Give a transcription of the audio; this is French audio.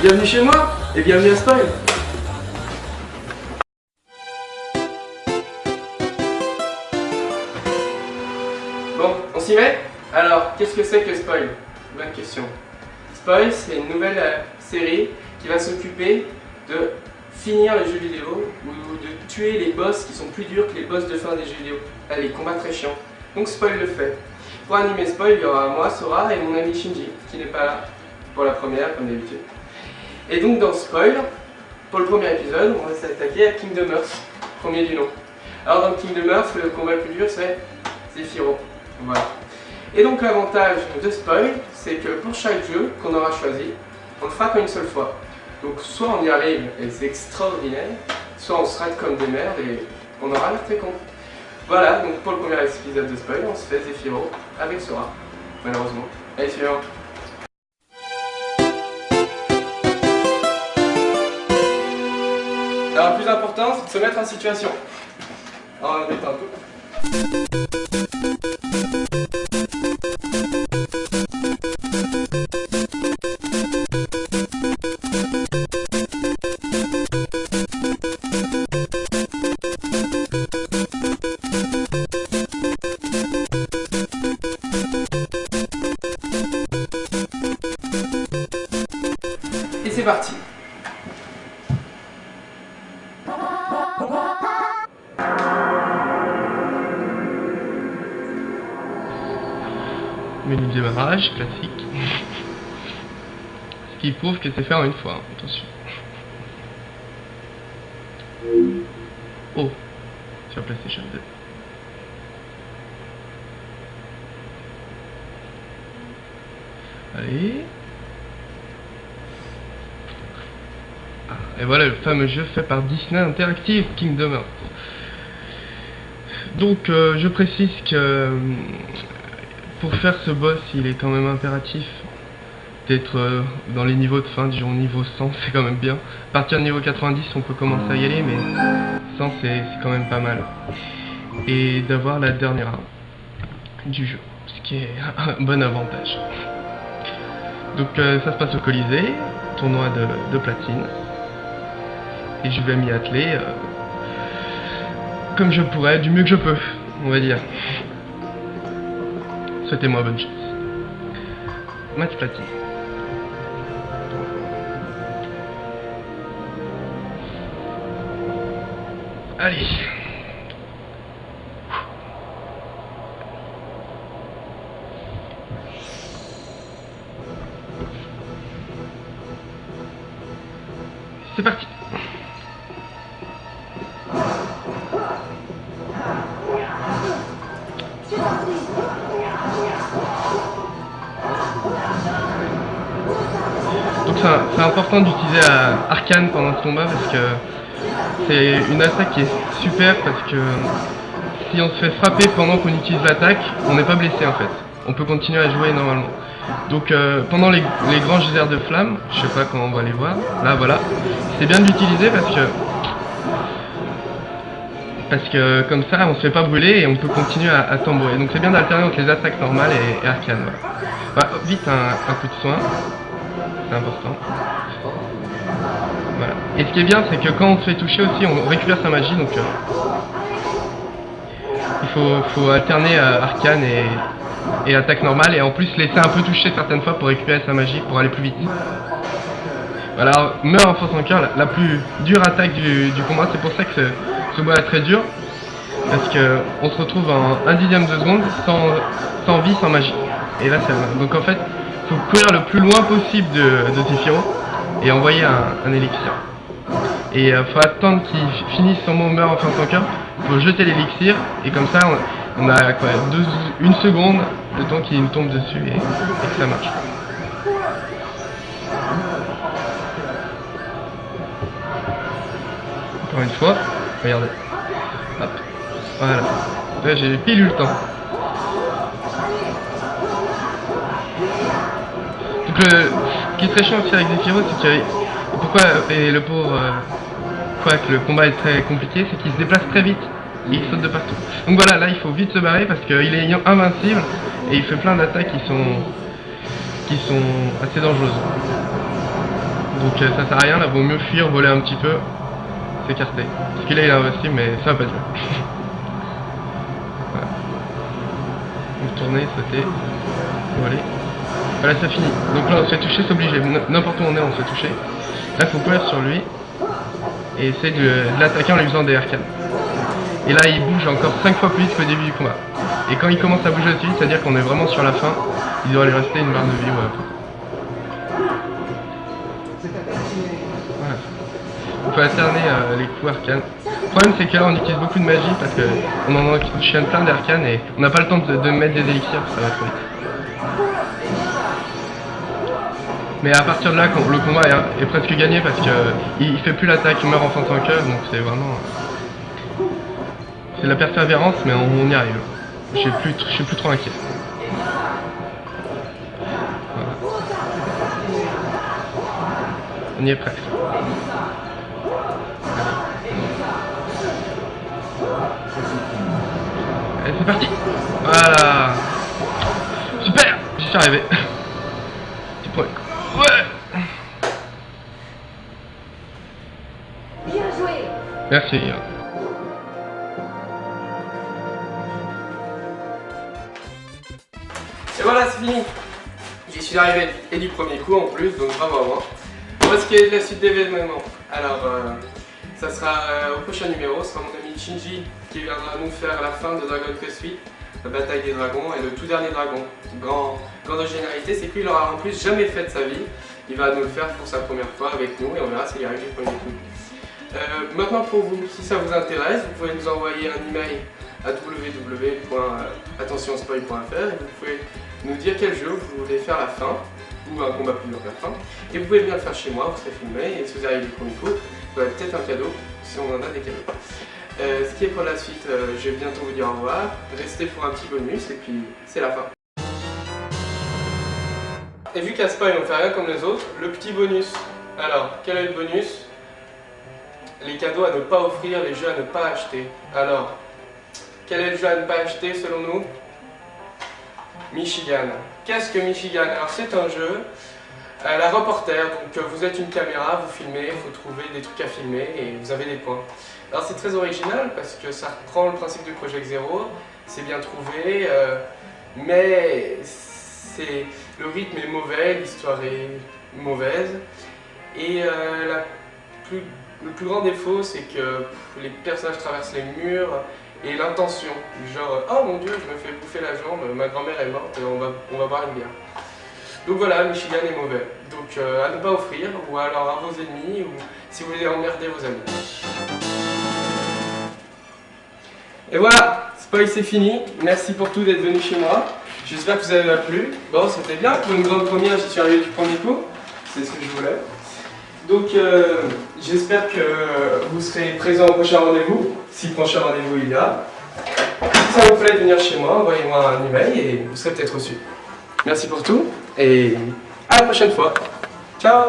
Bienvenue chez moi et bienvenue à Spoil. Bon, on s'y met? Alors, qu'est-ce que c'est que Spoil? Bonne question. Spoil, c'est une nouvelle série qui va s'occuper de finir les jeux vidéo ou de tuer les boss qui sont plus durs que les boss de fin des jeux vidéo. Là, les combats très chiants. Donc Spoil le fait. Pour animer Spoil, il y aura moi, Sora et mon ami Shinji, qui n'est pas là pour la première, comme d'habitude. Et donc dans Spoil, pour le premier épisode, on va s'attaquer à Kingdom Hearts, premier du nom. Alors dans Kingdom Hearts, le combat le plus dur c'est Sephiroth. Voilà. Et donc l'avantage de Spoil, c'est que pour chaque jeu qu'on aura choisi, on le fera qu'une seule fois. Donc soit on y arrive et c'est extraordinaire, soit on se rate comme des merdes et on aura l'air très con. Voilà, donc pour le premier épisode de Spoil, on se fait Sephiroth avec Sora, malheureusement. Allez, suivant. Alors le plus important, c'est de se mettre en situation. Alors on va détendre un peu. Et c'est parti. Menu de démarrage, classique. Ce qui prouve que c'est fait en une fois, hein. Attention. Oh, sur PlayStation 2. Allez. Ah, et voilà le fameux jeu fait par Disney Interactive, Kingdom Hearts. Donc je précise que pour faire ce boss, il est quand même impératif d'être dans les niveaux de fin, disons niveau 100, c'est quand même bien. À partir de niveau 90, on peut commencer à y aller, mais 100 c'est quand même pas mal. Et d'avoir la dernière arme du jeu, ce qui est un bon avantage. Donc ça se passe au Colisée, tournoi de platine. Et je vais m'y atteler comme je pourrais, du mieux que je peux, on va dire. Souhaitez-moi bonne chance. Match platine. Allez. C'est parti. Donc c'est important d'utiliser Arcane pendant ce combat parce que c'est une attaque qui est super parce que si on se fait frapper pendant qu'on utilise l'attaque, on n'est pas blessé en fait. On peut continuer à jouer normalement. Donc pendant les grands geysers de flammes, je sais pas quand on va les voir, là voilà, c'est bien de l'utiliser parce que comme ça on se fait pas brûler et on peut continuer à tambourer. Donc c'est bien d'alterner entre les attaques normales et arcane. Voilà. Bah, vite un coup de soin, c'est important. Voilà. Et ce qui est bien c'est que quand on se fait toucher aussi on récupère sa magie, donc il faut alterner arcane et attaque normale et en plus laisser un peu toucher certaines fois pour récupérer sa magie pour aller plus vite. Voilà, alors, meurt en force en cœur, la plus dure attaque du combat, c'est pour ça que ce bois est très dur, parce que on se retrouve en 1/10 de seconde sans vie, sans magie. Et là c'est vrai. Donc en fait, il faut courir le plus loin possible de Sephiroth et envoyer un élixir. Et il faut attendre qu'il finisse son mot meurt en force en cœur, il faut jeter l'élixir, et comme ça on a quoi, une seconde de temps qu'il nous tombe dessus et que ça marche. Encore une fois, regardez. Hop. Voilà. Là j'ai pile eu le temps. Donc ce qui est très chiant aussi avec Sephiroth, c'est que pourquoi et le pauvre que le combat est très compliqué, c'est qu'il se déplace très vite. Il saute de partout. Donc voilà, là il faut vite se barrer parce qu'il est invincible et il fait plein d'attaques qui sont assez dangereuses. Donc ça sert à rien, là vaut mieux fuir, voler un petit peu, s'écarter. Parce qu'il est invincible mais ça va pas jouer. Voilà. Donc tourner, sauter, voler. Voilà, ça finit. Donc là on se fait toucher, c'est obligé, n'importe où on est on se fait toucher. Là faut courir sur lui et essayer de l'attaquer en lui faisant des arcanes. Et là il bouge encore 5 fois plus vite qu'au début du combat. Et quand il commence à bouger aussi vite, c'est à dire qu'on est vraiment sur la fin, il doit lui rester une barre de vie ou un peu. Voilà. On peut alterner les coups arcanes. Le problème c'est que là on utilise beaucoup de magie parce qu'on en enchaîne plein d'arcanes et on n'a pas le temps de mettre des élixirs, ça va trop vite. Mais à partir de là, le combat est presque gagné parce qu'il fait plus l'attaque, il meurt en fin de cœur, donc c'est vraiment... C'est de la persévérance, mais on y arrive. Je suis plus trop inquiet. Voilà. On y est presque. Allez, c'est parti. Voilà. Super, j'y suis arrivé. Petit point. Ouais. Bien joué. Merci. Et voilà, c'est fini. J'y suis arrivé et du premier coup en plus, donc bravo à moi. Voici ce qui est la suite d'événements. Alors, ça sera au prochain numéro, ce sera mon ami Shinji qui viendra nous faire la fin de Dragon Quest VIII, la bataille des dragons et le tout dernier dragon. Grande originalité, c'est qu'il aura en plus jamais fait de sa vie. Il va nous le faire pour sa première fois avec nous et on verra s'il y arrive du premier coup. Maintenant pour vous, si ça vous intéresse, vous pouvez nous envoyer un email à www.attentionspoil.fr et vous pouvez nous dire quel jeu vous voulez faire à la fin ou un combat plus long à la fin. Et vous pouvez bien le faire chez moi, vous serez filmé et si vous arrivez du premier coup, vous aurez peut-être un cadeau si on en a des cadeaux. Ce qui est pour la suite, je vais bientôt vous dire au revoir. Restez pour un petit bonus et puis c'est la fin. Et vu qu'à Spoil on fait rien comme les autres, le petit bonus. Alors, quel est le bonus? Les cadeaux à ne pas offrir, les jeux à ne pas acheter. Alors, quel est le jeu à ne pas acheter selon nous? Michigan. Qu'est-ce que Michigan? Alors c'est un jeu, la reporter, donc vous êtes une caméra, vous filmez, il faut trouver des trucs à filmer et vous avez des points. Alors c'est très original parce que ça reprend le principe du Project Zero, c'est bien trouvé, mais le rythme est mauvais, l'histoire est mauvaise et le plus grand défaut c'est que les personnages traversent les murs et l'intention, genre oh mon dieu je me fais bouffer la jambe, ma grand-mère est morte, on va boire une bière. Donc voilà, Michigan est mauvais, donc à ne pas offrir ou alors à vos ennemis ou si vous voulez emmerder vos amis. Et voilà, Spoil c'est fini, merci pour tout d'être venu chez moi, j'espère que vous avez plu. Bon c'était bien, pour une grande première j'y suis arrivé du premier coup, c'est ce que je voulais. Donc j'espère que vous serez présents au prochain rendez-vous, si prochain rendez-vous il y a. Si ça vous plaît de venir chez moi, envoyez-moi un email et vous serez peut-être reçu. Merci pour tout et à la prochaine fois. Ciao!